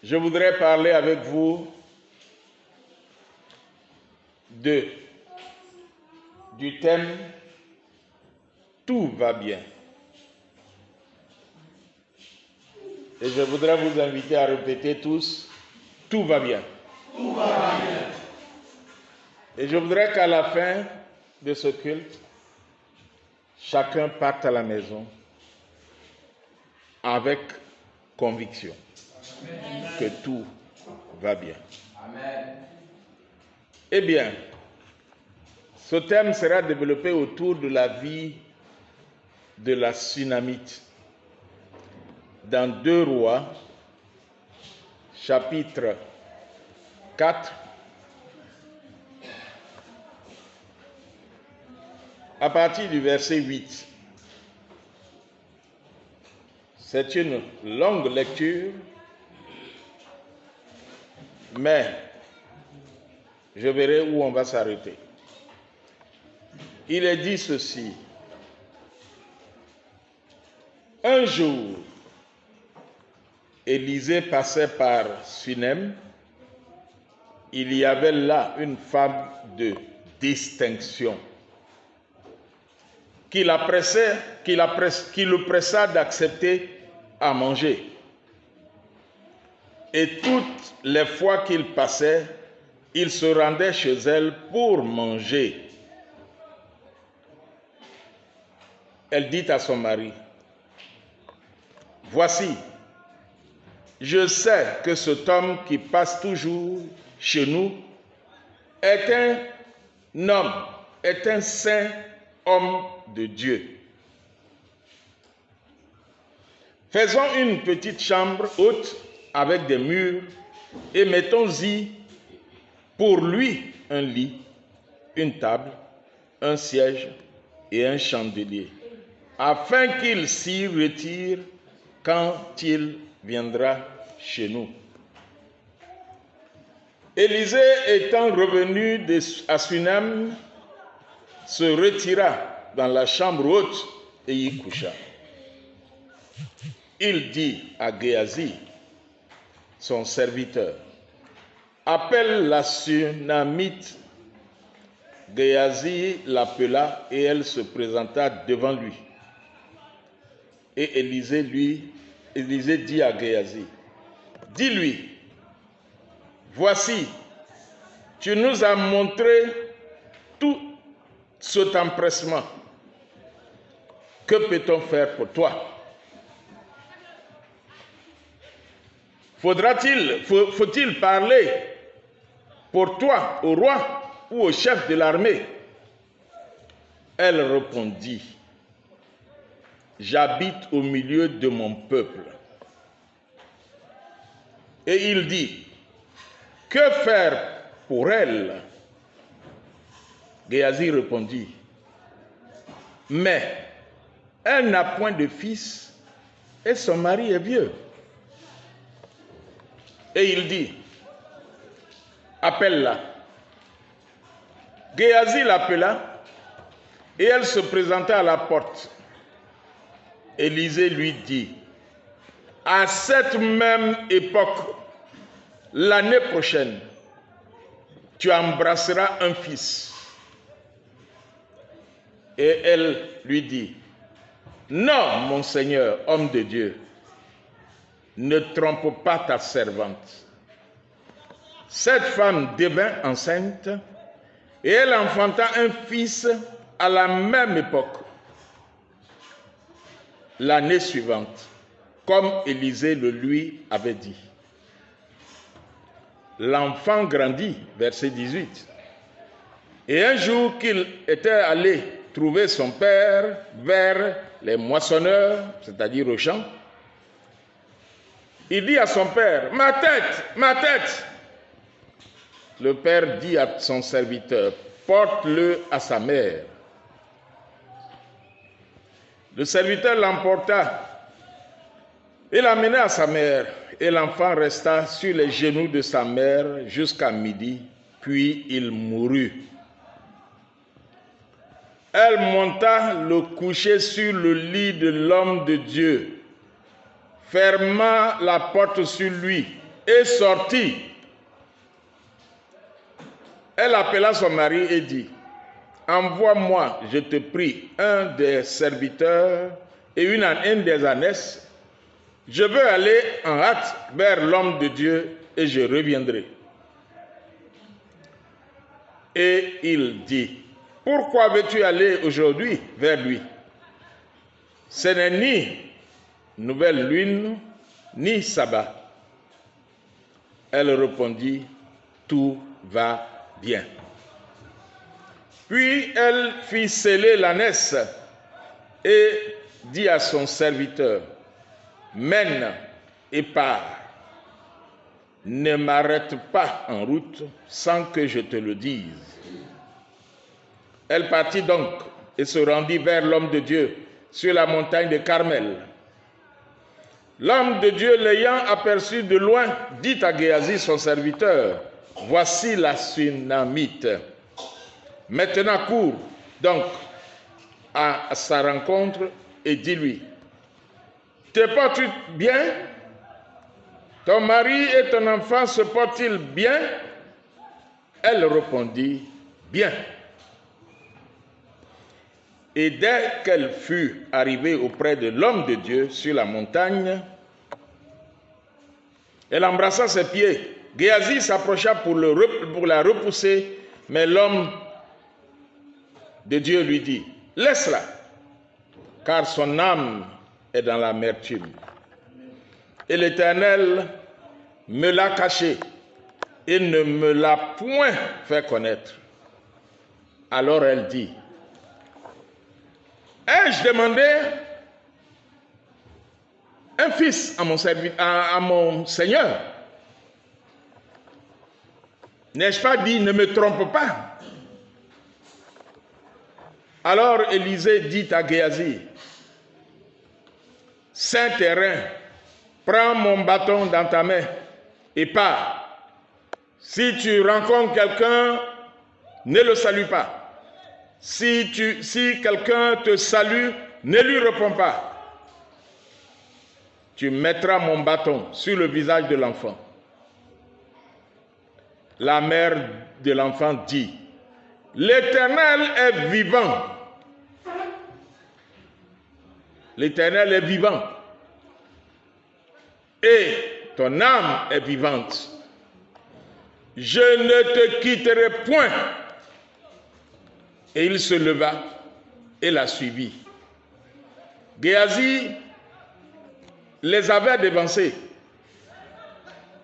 Je voudrais parler avec vous du thème « Tout va bien ». Et je voudrais vous inviter à répéter tous « Tout va bien ». Tout va bien. Et je voudrais qu'à la fin de ce culte, chacun parte à la maison avec conviction que tout va bien. Amen. Eh bien, ce thème sera développé autour de la vie de la Sunamite dans 2 Rois, chapitre 4, à partir du verset 8. C'est une longue lecture, mais je verrai où on va s'arrêter. Il est dit ceci. Un jour, Élisée passait par Sunem. Il y avait là une femme de distinction qui le pressa d'accepter à manger. Et toutes les fois qu'il passait, il se rendait chez elle pour manger. Elle dit à son mari, « Voici, je sais que cet homme qui passe toujours chez nous est un saint homme de Dieu. Faisons une petite chambre haute avec des murs et mettons-y pour lui un lit, une table, un siège et un chandelier, afin qu'il s'y retire quand il viendra chez nous. » Élisée étant revenu à Sunem, se retira dans la chambre haute et y coucha. Il dit à Géasi, son serviteur, « Appelle la Sunamite. » Géasi l'appela et elle se présenta devant lui. Et Élisée dit à Géasi, « Dis-lui, voici, tu nous as montré tout cet empressement. Que peut-on faire pour toi? Faut-il parler pour toi au roi ou au chef de l'armée? » Elle répondit, « J'habite au milieu de mon peuple. » Et il dit, « Que faire pour elle? » Géasi répondit, « Mais elle n'a point de fils et son mari est vieux. » Et il dit, « Appelle-la. » Géasi l'appela et elle se présenta à la porte. Élisée lui dit, « À cette même époque, l'année prochaine, tu embrasseras un fils. » Et elle lui dit, « Non, mon Seigneur, homme de Dieu, ne trompe pas ta servante. » Cette femme devint enceinte et elle enfanta un fils à la même époque, l'année suivante, comme Élisée le lui avait dit. L'enfant grandit, verset 18. Et un jour qu'il était allé trouver son père vers les moissonneurs, c'est-à-dire au champ, il dit à son père, « Ma tête, ma tête !» Le père dit à son serviteur, « Porte-le à sa mère. » Le serviteur l'emporta et l'amena à sa mère, et l'enfant resta sur les genoux de sa mère jusqu'à midi, puis il mourut. Elle monta le coucher sur le lit de l'homme de Dieu, ferma la porte sur lui et sortit. Elle appela son mari et dit, envoie-moi, je te prie, un des serviteurs et un des ânesses. Je veux aller en hâte vers l'homme de Dieu et je reviendrai. Et il dit, pourquoi veux-tu aller aujourd'hui vers lui? Ce n'est ni nouvelle lune, ni sabbat. Elle répondit, tout va bien. Puis elle fit sceller l'ânesse et dit à son serviteur, mène et pars. Ne m'arrête pas en route sans que je te le dise. Elle partit donc et se rendit vers l'homme de Dieu sur la montagne de Carmel. L'homme de Dieu, l'ayant aperçu de loin, dit à Géasi, son serviteur, voici la Sunamite. Maintenant cours donc à sa rencontre et dis-lui, te portes-tu bien? Ton mari et ton enfant se portent-ils bien? Elle répondit, bien. Et dès qu'elle fut arrivée auprès de l'homme de Dieu sur la montagne, elle embrassa ses pieds. Géasi s'approcha pour la repousser, mais l'homme de Dieu lui dit, laisse-la, car son âme est dans l'amertume. Et l'Éternel me l'a caché et ne me l'a point fait connaître. Alors elle dit, ai-je demandé un fils à mon Seigneur? N'ai-je pas dit, ne me trompe pas? Alors Élisée dit à Géasi, saint terrain, prends mon bâton dans ta main et pars. Si tu rencontres quelqu'un, ne le salue pas. Si quelqu'un te salue, ne lui réponds pas. Tu mettras mon bâton sur le visage de l'enfant. La mère de l'enfant dit, l'Éternel est vivant. L'Éternel est vivant. Et ton âme est vivante. Je ne te quitterai point. Et il se leva et la suivit. Géasi les avait devancés.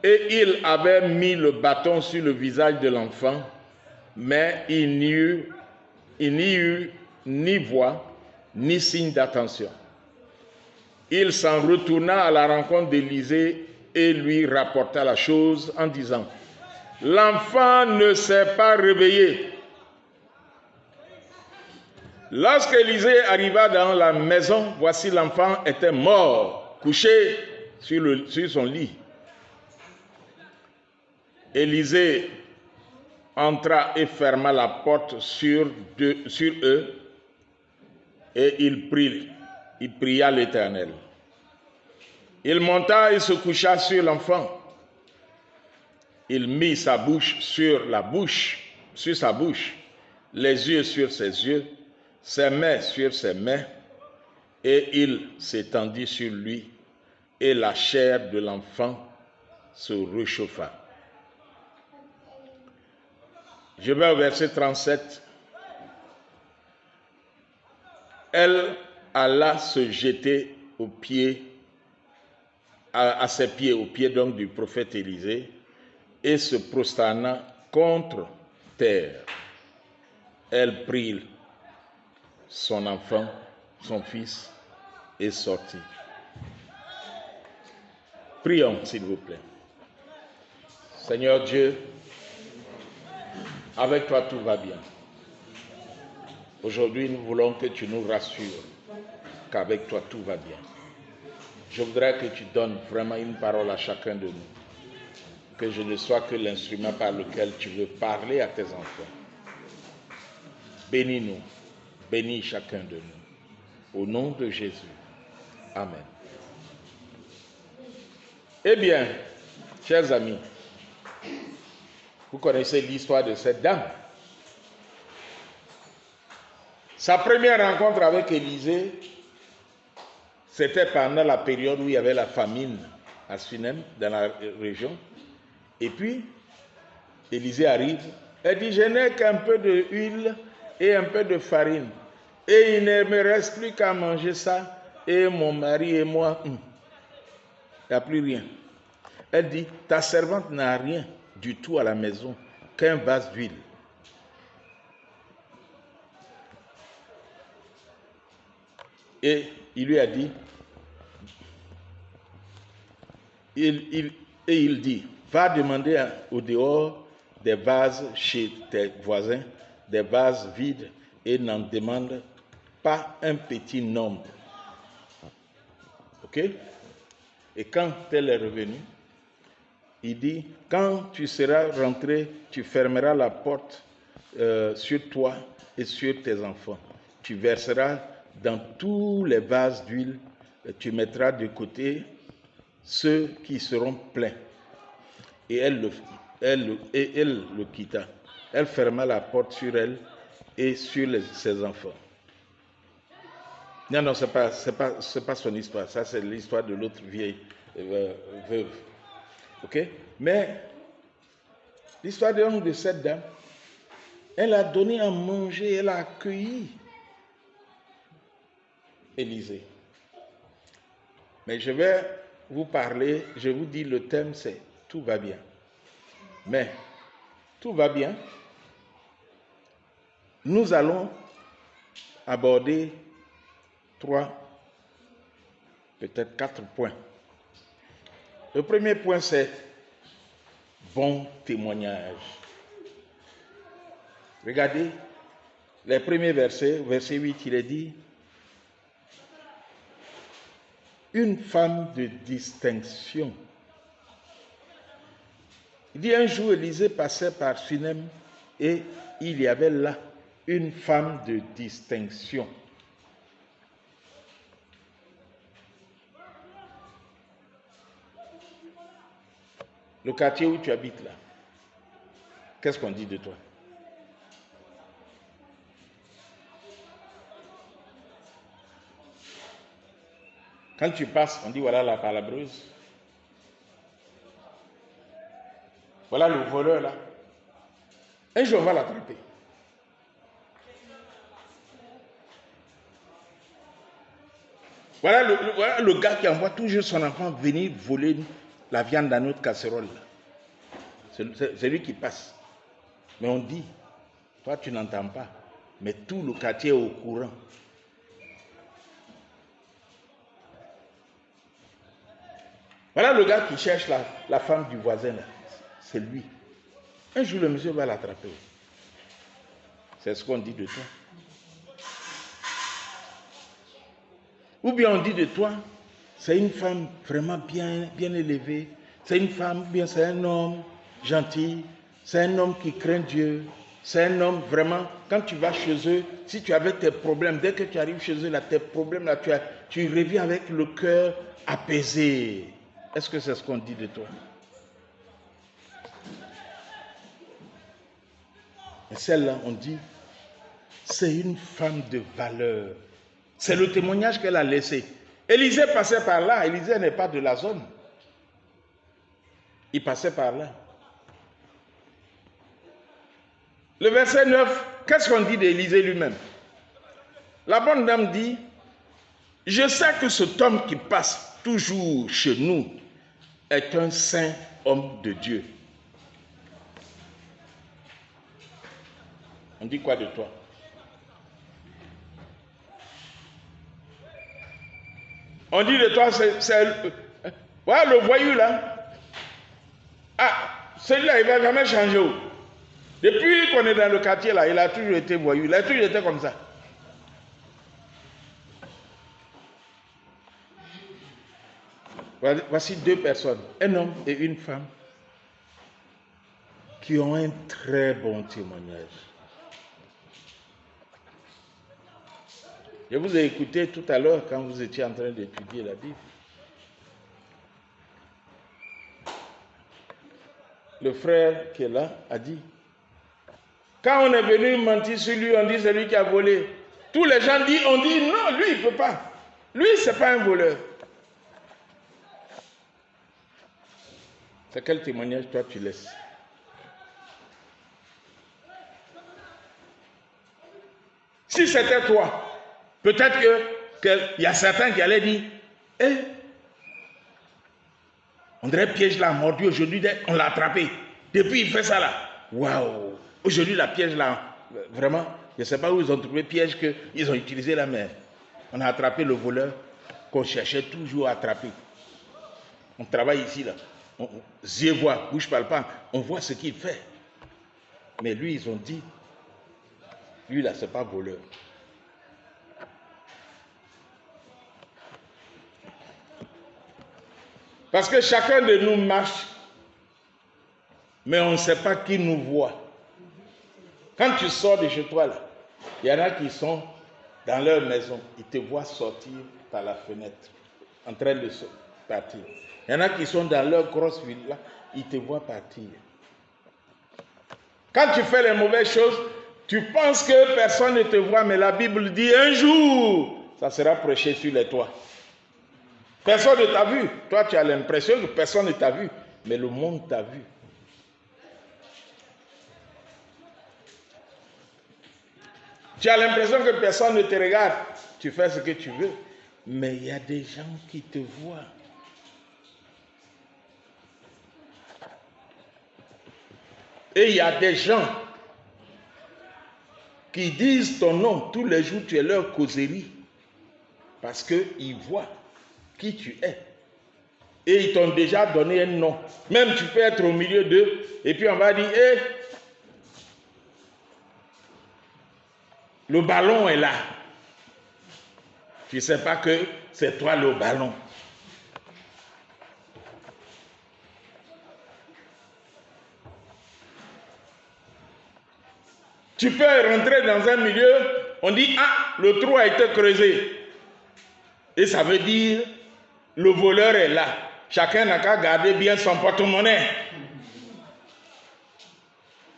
Et il avait mis le bâton sur le visage de l'enfant, mais il n'y eut ni voix, ni signe d'attention. Il s'en retourna à la rencontre d'Élisée et lui rapporta la chose en disant, l'enfant ne s'est pas réveillé. Lorsque Élisée arriva dans la maison, voici l'enfant était mort, couché sur son lit. Élisée entra et ferma la porte sur eux, et il pria l'Éternel. Il monta et se coucha sur l'enfant. Il mit sa bouche sur sa bouche, les yeux sur ses yeux, ses mains sur ses mains, et il s'étendit sur lui, et la chair de l'enfant se réchauffa. Je vais au verset 37. Elle alla se jeter aux pieds, à ses pieds, aux pieds donc du prophète Élisée, et se prosterna contre terre. Elle prit son enfant, son fils, et sortit. Prions, s'il vous plaît. Seigneur Dieu, avec toi tout va bien. Aujourd'hui, nous voulons que tu nous rassures qu'avec toi tout va bien. Je voudrais que tu donnes vraiment une parole à chacun de nous. Que je ne sois que l'instrument par lequel tu veux parler à tes enfants. Bénis-nous, bénis chacun de nous. Au nom de Jésus. Amen. Eh bien, Chers amis, vous connaissez l'histoire de cette dame. Sa première rencontre avec Élisée, c'était pendant la période où il y avait la famine à Sunem, dans la région. Et puis, Élisée arrive, elle dit, je n'ai qu'un peu d'huile et un peu de farine. Et il ne me reste plus qu'à manger ça, et mon mari et moi, il n'y a plus rien. Elle dit, ta servante n'a rien du tout à la maison, qu'un vase d'huile. Et il lui a dit, il dit, va demander au dehors des vases chez tes voisins, des vases vides, et n'en demande pas un petit nombre. Ok? Et quand elle est revenue, il dit, quand tu seras rentré, tu fermeras la porte sur toi et sur tes enfants. Tu verseras dans tous les vases d'huile, tu mettras de côté ceux qui seront pleins. Et elle le quitta. Elle ferma la porte sur elle et sur ses enfants. Non, ce n'est pas son histoire. Ça, c'est l'histoire de l'autre vieille veuve. Ok? Mais l'histoire de cette dame, elle a donné à manger, elle a accueilli Élisée. Mais je vais vous parler, je vous dis le thème, c'est tout va bien. Mais tout va bien. Nous allons aborder 3, peut-être 4 points. Le premier point, c'est bon témoignage. Regardez les premiers versets. Verset 8, il est dit, une femme de distinction. Il dit, un jour, Élisée passait par Sunem et il y avait là une femme de distinction. Le quartier où tu habites là, qu'est-ce qu'on dit de toi? Quand tu passes, on dit voilà la palabreuse. Voilà le voleur là. Un jour on va l'attraper. Voilà le gars qui envoie toujours son enfant venir voler la viande dans notre casserole. C'est lui qui passe. Mais on dit, toi tu n'entends pas, mais tout le quartier est au courant. Voilà le gars qui cherche la femme du voisin là. C'est lui. Un jour le monsieur va l'attraper. C'est ce qu'on dit de toi. Ou bien on dit de toi, c'est une femme vraiment bien élevée, c'est une femme, bien c'est un homme gentil, c'est un homme qui craint Dieu, c'est un homme vraiment, quand tu vas chez eux, si tu avais tes problèmes, dès que tu arrives chez eux, là, tes problèmes, là, tu reviens avec le cœur apaisé. Est-ce que c'est ce qu'on dit de toi? Et celle-là, on dit, c'est une femme de valeur. C'est le témoignage qu'elle a laissé. Élisée passait par là. Élisée n'est pas de la zone. Il passait par là. Le verset 9, qu'est-ce qu'on dit d'Élisée lui-même? La bonne dame dit, je sais que cet homme qui passe toujours chez nous est un saint homme de Dieu. On dit quoi de toi? On dit de toi, voilà le voyou là. Ah, celui-là, il ne va jamais changer. Depuis qu'on est dans le quartier là, il a toujours été voyou. Il a toujours été comme ça. Voici 2 personnes, un homme et une femme, qui ont un très bon témoignage. Je vous ai écouté tout à l'heure quand vous étiez en train d'étudier la Bible. le frère qui est là a dit, quand on est venu mentir sur lui, on dit c'est lui qui a volé. Tous les gens disent, on dit non, lui il ne peut pas. Lui, ce n'est pas un voleur. C'est quel témoignage toi tu laisses? Si c'était toi, peut-être qu'il y a certains qui allaient dire, on dirait piège l'a mordu aujourd'hui, on l'a attrapé. Depuis il fait ça là. Waouh! Aujourd'hui la piège là, vraiment, je ne sais pas où ils ont trouvé piège qu'ils ont utilisé la mer. On a attrapé le voleur qu'on cherchait toujours à attraper. On travaille ici là. Yeux voient, bouche parle pas. On voit ce qu'il fait. Mais lui, ils ont dit, lui là, c'est pas voleur. Parce que chacun de nous marche, mais on ne sait pas qui nous voit. Quand tu sors de chez toi, là, il y en a qui sont dans leur maison, ils te voient sortir par la fenêtre, en train de partir. Il y en a qui sont dans leur grosse ville, là, ils te voient partir. Quand tu fais les mauvaises choses, tu penses que personne ne te voit, mais la Bible dit un jour, ça sera prêché sur les toits. Personne ne t'a vu. Toi, tu as l'impression que personne ne t'a vu, mais le monde t'a vu. Tu as l'impression que personne ne te regarde. Tu fais ce que tu veux, mais il y a des gens qui te voient. Et il y a des gens qui disent ton nom tous les jours, tu es leur causerie, parce qu'ils voient qui tu es. Et ils t'ont déjà donné un nom. Même tu peux être au milieu d'eux, et puis on va dire, le ballon est là. Tu ne sais pas que c'est toi le ballon. Tu peux rentrer dans un milieu, on dit, ah, le trou a été creusé. Et ça veut dire, le voleur est là. Chacun n'a qu'à garder bien son porte-monnaie.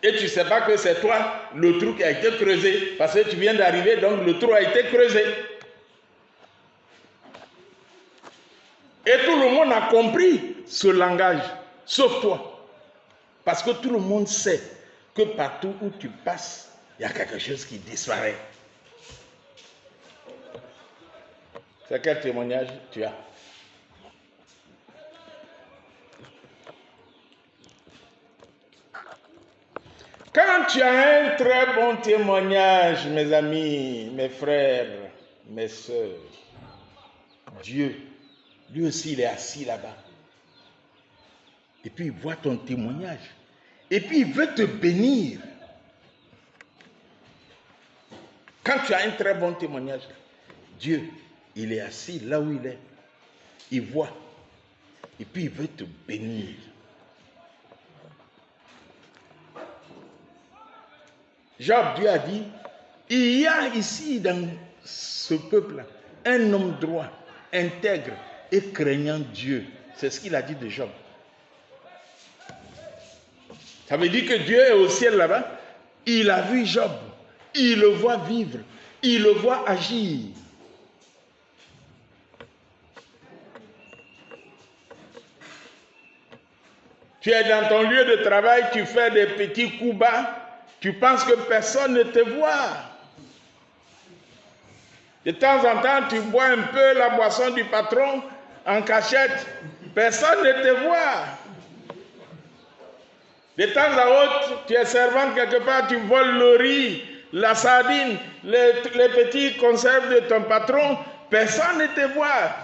Et tu ne sais pas que c'est toi le trou qui a été creusé. Parce que tu viens d'arriver, donc le trou a été creusé. Et tout le monde a compris ce langage, sauf toi. Parce que tout le monde sait que partout où tu passes, il y a quelque chose qui disparaît. C'est quel témoignage tu as? Quand tu as un très bon témoignage, mes amis, mes frères, mes soeurs, Dieu, lui aussi, il est assis là-bas. Et puis, il voit ton témoignage. Et puis, il veut te bénir. Quand tu as un très bon témoignage, Dieu, il est assis là où il est. Il voit. Et puis, il veut te bénir. Job, Dieu a dit, il y a ici dans ce peuple-là un homme droit, intègre et craignant Dieu. C'est ce qu'il a dit de Job. Ça veut dire que Dieu est au ciel là-bas. Il a vu Job. Il le voit vivre. Il le voit agir. Tu es dans ton lieu de travail, tu fais des petits coups bas. Tu penses que personne ne te voit. De temps en temps, tu bois un peu la boisson du patron en cachette. Personne ne te voit. De temps à autre, tu es servante quelque part, tu voles le riz, la sardine, les petits conserves de ton patron. Personne ne te voit.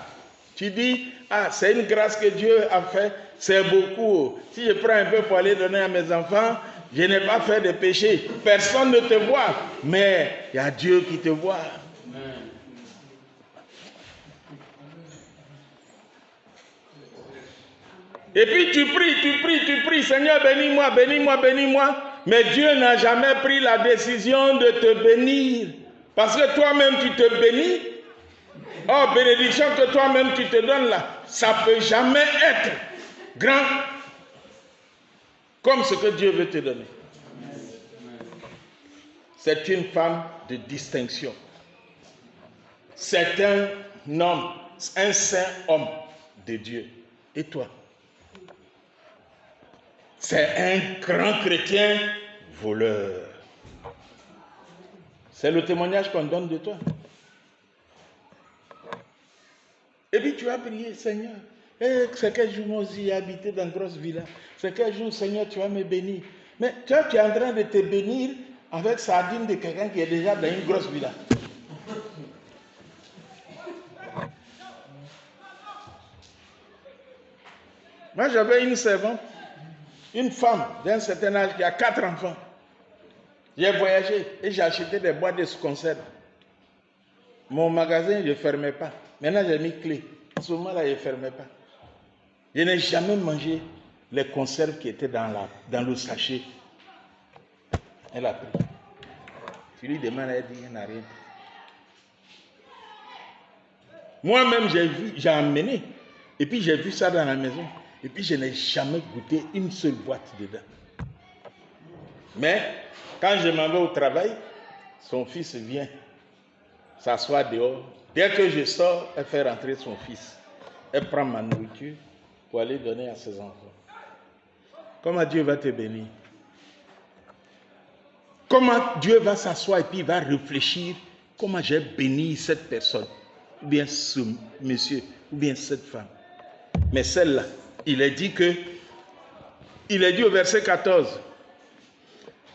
Tu dis, ah, c'est une grâce que Dieu a fait, c'est beaucoup. Si je prends un peu pour aller donner à mes enfants, je n'ai pas fait de péché. Personne ne te voit, mais il y a Dieu qui te voit. Et puis tu pries, Seigneur, bénis-moi, bénis-moi, bénis-moi. Mais Dieu n'a jamais pris la décision de te bénir. Parce que toi-même tu te bénis. Oh, bénédiction que toi-même tu te donnes là, ça ne peut jamais être grand. comme ce que Dieu veut te donner. C'est une femme de distinction. C'est un homme, un saint homme de Dieu. Et toi? C'est un grand chrétien voleur. C'est le témoignage qu'on donne de toi. Et puis tu vas prier, Seigneur. C'est quel jour moi aussi j'ai habité dans une grosse villa. C'est quel jour, Seigneur, tu vas me bénir. Mais toi, tu es en train de te bénir avec sardine de quelqu'un qui est déjà dans une grosse villa. Moi, j'avais une servante, une femme d'un certain âge qui a 4 enfants. J'ai voyagé et j'ai acheté des boîtes de conserve. Mon magasin, je ne fermais pas. Maintenant, j'ai mis clé. À ce moment-là, je ne fermais pas. Je n'ai jamais mangé les conserves qui étaient dans le sachet. Elle a pris. Tu lui demandes, elle dit, il n'a rien. Moi-même, j'ai emmené. Et puis, j'ai vu ça dans la maison. Et puis, je n'ai jamais goûté une seule boîte dedans. Mais, quand je m'en vais au travail, son fils vient s'asseoir dehors. Dès que je sors, elle fait rentrer son fils. Elle prend ma nourriture pour aller donner à ses enfants. Comment Dieu va te bénir? Comment Dieu va s'asseoir et puis il va réfléchir comment j'ai béni cette personne, ou bien ce monsieur, ou bien cette femme. Mais celle-là, il est dit au verset 14,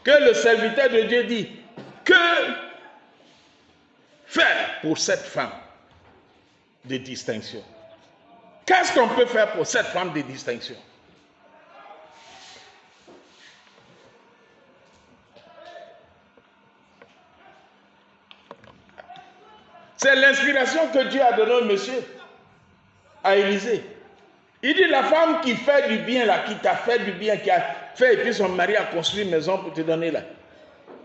que le serviteur de Dieu dit, que faire pour cette femme de distinction? Qu'est-ce qu'on peut faire pour cette femme de distinction? C'est l'inspiration que Dieu a donnée au monsieur, à Élisée. Il dit, la femme qui fait du bien, là, qui t'a fait du bien, qui a fait, et puis son mari a construit une maison pour te donner là.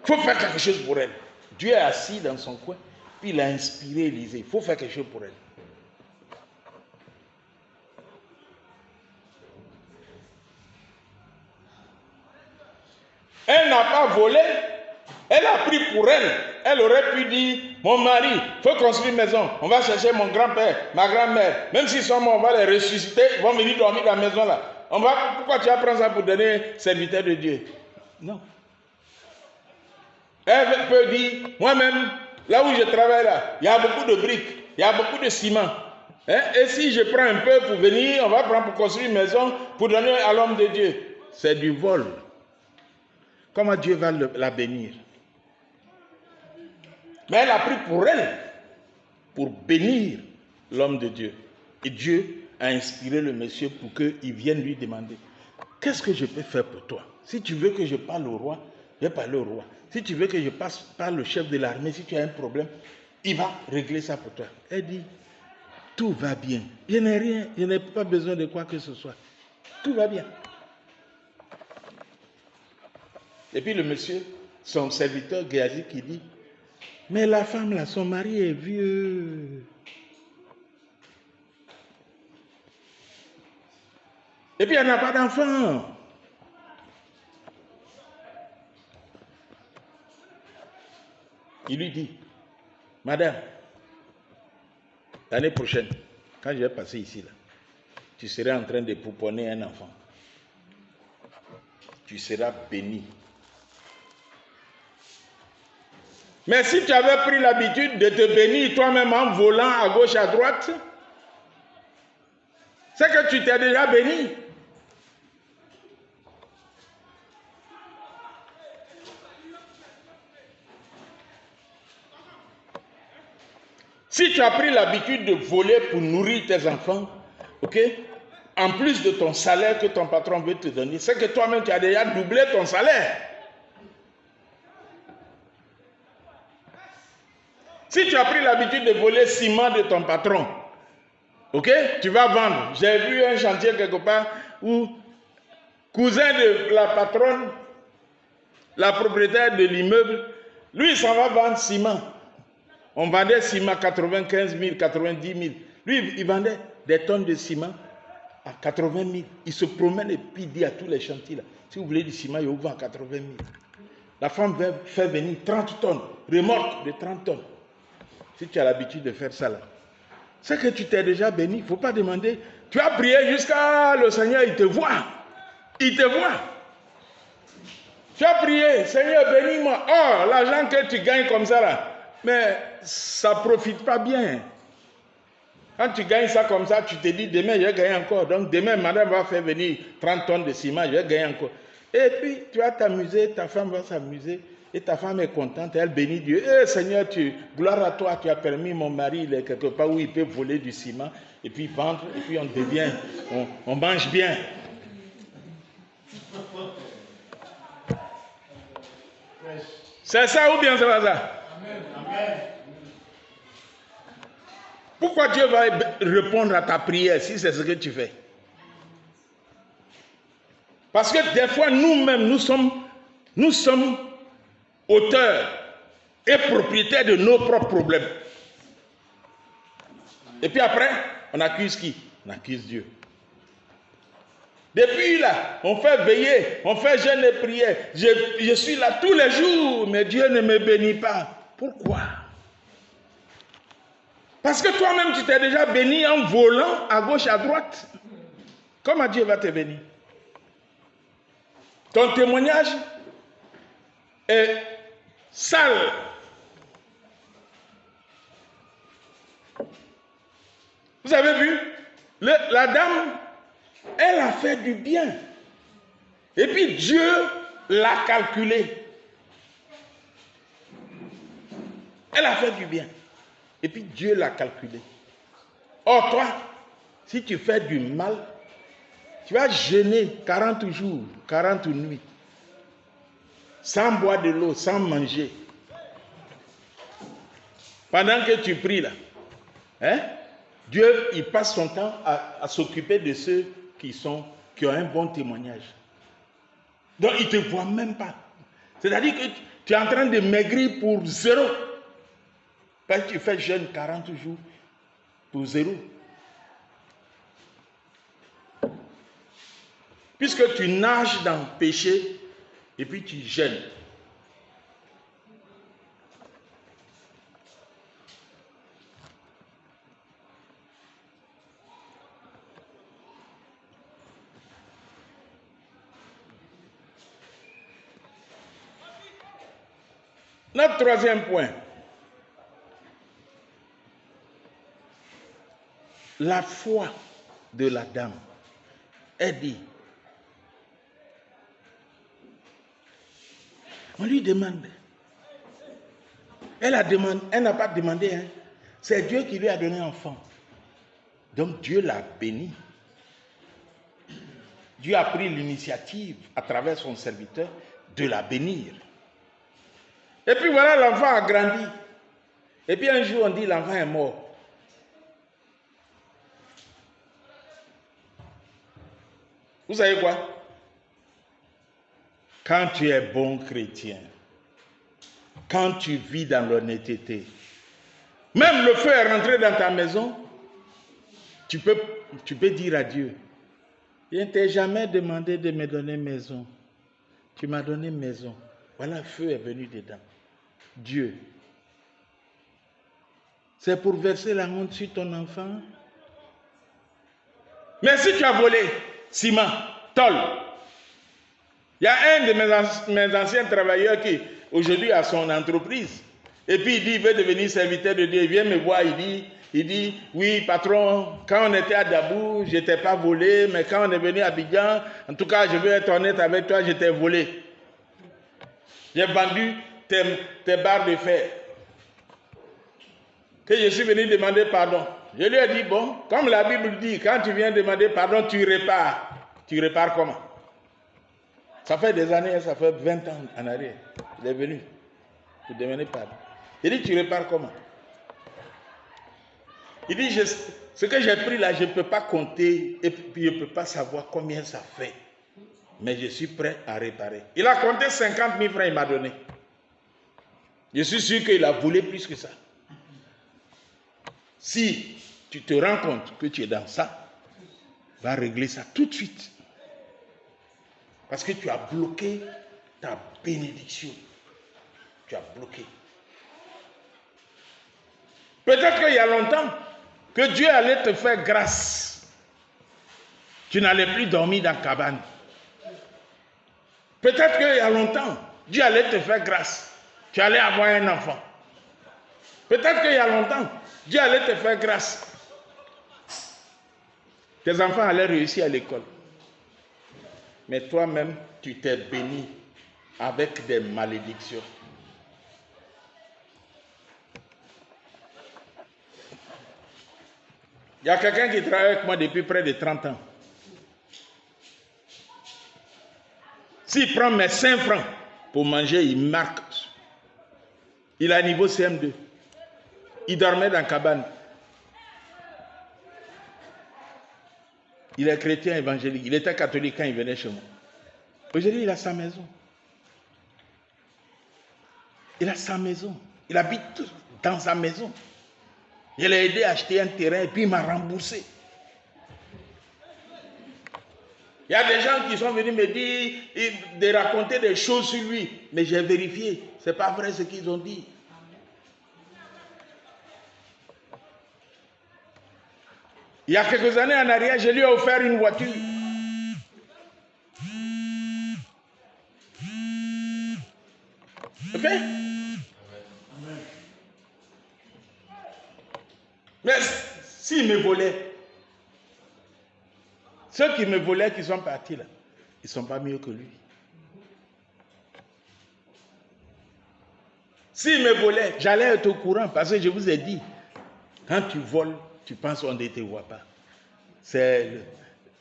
Il faut faire quelque chose pour elle. Dieu est assis dans son coin, puis il a inspiré Élisée. Il faut faire quelque chose pour elle. Elle n'a pas volé, elle a pris pour elle. Elle aurait pu dire, mon mari, il faut construire une maison. On va chercher mon grand-père, ma grand-mère. Même s'ils sont morts, on va les ressusciter. Ils vont venir dormir dans la maison là. Pourquoi tu vas prendre ça pour donner serviteur de Dieu? Non. Elle peut dire, moi-même, là où je travaille là, il y a beaucoup de briques, il y a beaucoup de ciment. Et si je prends un peu pour venir, on va prendre pour construire une maison, pour donner à l'homme de Dieu. C'est du vol. Comment Dieu va la bénir? Mais elle a pris pour elle, pour bénir l'homme de Dieu. Et Dieu a inspiré le monsieur pour qu'il vienne lui demander, qu'est-ce que je peux faire pour toi? Si tu veux que je parle au roi, je vais parler au roi. Si tu veux que je parle au chef de l'armée, si tu as un problème, il va régler ça pour toi. Elle dit, tout va bien. Je n'ai rien, je n'ai pas besoin de quoi que ce soit. Tout va bien. Et puis le monsieur, son serviteur Géasi, qui dit, mais la femme là, son mari est vieux. Et puis elle n'a pas d'enfant. Il lui dit, madame, l'année prochaine, quand je vais passer ici, là, tu seras en train de pouponner un enfant. Tu seras béni. Mais si tu avais pris l'habitude de te bénir toi-même en volant à gauche, à droite, c'est que tu t'es déjà béni. Si tu as pris l'habitude de voler pour nourrir tes enfants, ok, en plus de ton salaire que ton patron veut te donner, c'est que toi-même tu as déjà doublé ton salaire. Si tu as pris l'habitude de voler ciment de ton patron, ok, tu vas vendre. J'ai vu un chantier quelque part où cousin de la patronne, la propriétaire de l'immeuble, lui il s'en va vendre ciment. On vendait ciment 95 000, 90 000. Lui il vendait des tonnes de ciment à 80 000. Il se promène et puis il dit à tous les chantiers là, si vous voulez du ciment, il vous vend à 80 000. La femme fait venir 30 tonnes, remorque de 30 tonnes. Si tu as l'habitude de faire ça là, c'est que tu t'es déjà béni. Il ne faut pas demander. Tu as prié jusqu'à le Seigneur, il te voit. Il te voit. Tu as prié, Seigneur, bénis-moi. Oh, l'argent que tu gagnes comme ça là, mais ça ne profite pas bien. Quand tu gagnes ça comme ça, tu te dis, demain, je vais gagner encore. Donc, demain, madame va faire venir 30 tonnes de ciment, je vais gagner encore. Et puis, tu vas t'amuser, ta femme va s'amuser, et ta femme est contente, elle bénit Dieu. Eh Seigneur, gloire à toi, tu as permis mon mari, il est quelque part où il peut voler du ciment, et puis vendre, et puis on devient, on mange bien. C'est ça ou bien c'est pas ça? Amen. Pourquoi Dieu va répondre à ta prière si c'est ce que tu fais? Parce que des fois, nous-mêmes, nous sommes auteurs et propriétaires de nos propres problèmes. Et puis après, on accuse qui? On accuse Dieu. Depuis là, on fait veiller, on fait jeûne et prière. Je suis là tous les jours, mais Dieu ne me bénit pas. Pourquoi? Parce que toi-même, tu t'es déjà béni en volant à gauche, à droite. Comment Dieu va te bénir? Ton témoignage est sale. Vous avez vu? La dame, elle a fait du bien. Et puis Dieu l'a calculé. Elle a fait du bien. Et puis Dieu l'a calculé. Or toi, si tu fais du mal, tu vas jeûner 40 jours, 40 nuits, sans boire de l'eau, sans manger. Pendant que tu pries là, hein, Dieu, il passe son temps à s'occuper de ceux qui ont un bon témoignage. Donc il ne te voit même pas. C'est-à-dire que tu es en train de maigrir pour zéro. Quand tu fais jeûne 40 jours pour zéro. Puisque tu nages dans le péché et puis tu jeûnes. Notre troisième point. La foi de la dame. Elle dit. On lui demande. Elle n'a pas demandé. Hein. C'est Dieu qui lui a donné un enfant. Donc Dieu l'a béni. Dieu a pris l'initiative à travers son serviteur de la bénir. Et puis voilà, l'enfant a grandi. Et puis un jour on dit l'enfant est mort. Vous savez quoi? Quand tu es bon chrétien, quand tu vis dans l'honnêteté, même le feu est rentré dans ta maison, tu peux dire à Dieu, je ne t'ai jamais demandé de me donner maison. Tu m'as donné maison. Voilà, le feu est venu dedans. Dieu. C'est pour verser la honte sur ton enfant. Mais si tu as volé ciment, tôle, il y a un de mes anciens travailleurs qui aujourd'hui a son entreprise. Et puis il dit, il veut devenir serviteur de Dieu. Il vient me voir, il dit, oui patron, quand on était à Dabou, je n'étais pas volé, mais quand on est venu à Abidjan, en tout cas je veux être honnête avec toi, je t'ai volé. J'ai vendu tes barres de fer. Que je suis venu demander pardon. Je lui ai dit, bon, comme la Bible dit, quand tu viens demander pardon, tu répares. Tu répares comment? Ça fait des années, ça fait 20 ans en arrière. Il est venu pour demander pardon. Il dit, tu répares comment? Il dit, ce que j'ai pris là, je ne peux pas compter et puis je ne peux pas savoir combien ça fait. Mais je suis prêt à réparer. Il a compté 50 000 francs, il m'a donné. Je suis sûr qu'il a volé plus que ça. Si tu te rends compte que tu es dans ça, va régler ça tout de suite. Parce que tu as bloqué ta bénédiction. Tu as bloqué. Peut-être qu'il y a longtemps que Dieu allait te faire grâce. Tu n'allais plus dormir dans la cabane. Peut-être qu'il y a longtemps, Dieu allait te faire grâce. Tu allais avoir un enfant. Peut-être qu'il y a longtemps, Dieu allait te faire grâce. Tes enfants allaient réussir à l'école. Mais toi-même, tu t'es béni avec des malédictions. Il y a quelqu'un qui travaille avec moi depuis près de 30 ans. S'il prend mes 5 francs pour manger, il marque. Il a niveau CM2. Il dormait dans la cabane. Il est chrétien évangélique. Il était catholique quand il venait chez moi. Aujourd'hui, il a sa maison. Il a sa maison. Il habite dans sa maison. Je l'ai aidé à acheter un terrain et puis il m'a remboursé. Il y a des gens qui sont venus me dire, de raconter des choses sur lui. Mais j'ai vérifié. Ce n'est pas vrai ce qu'ils ont dit. Il y a quelques années en arrière, je lui ai offert une voiture. Ok? Mais s'il me volait, ceux qui me volaient, qui sont partis là, ils ne sont pas mieux que lui. S'il me volait, j'allais être au courant parce que je vous ai dit, quand tu voles, tu penses qu'on ne te voit pas. C'est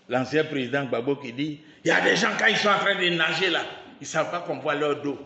l'ancien président Gbagbo qui dit, il y a des gens quand ils sont en train de nager là, ils ne savent pas qu'on voit leur dos.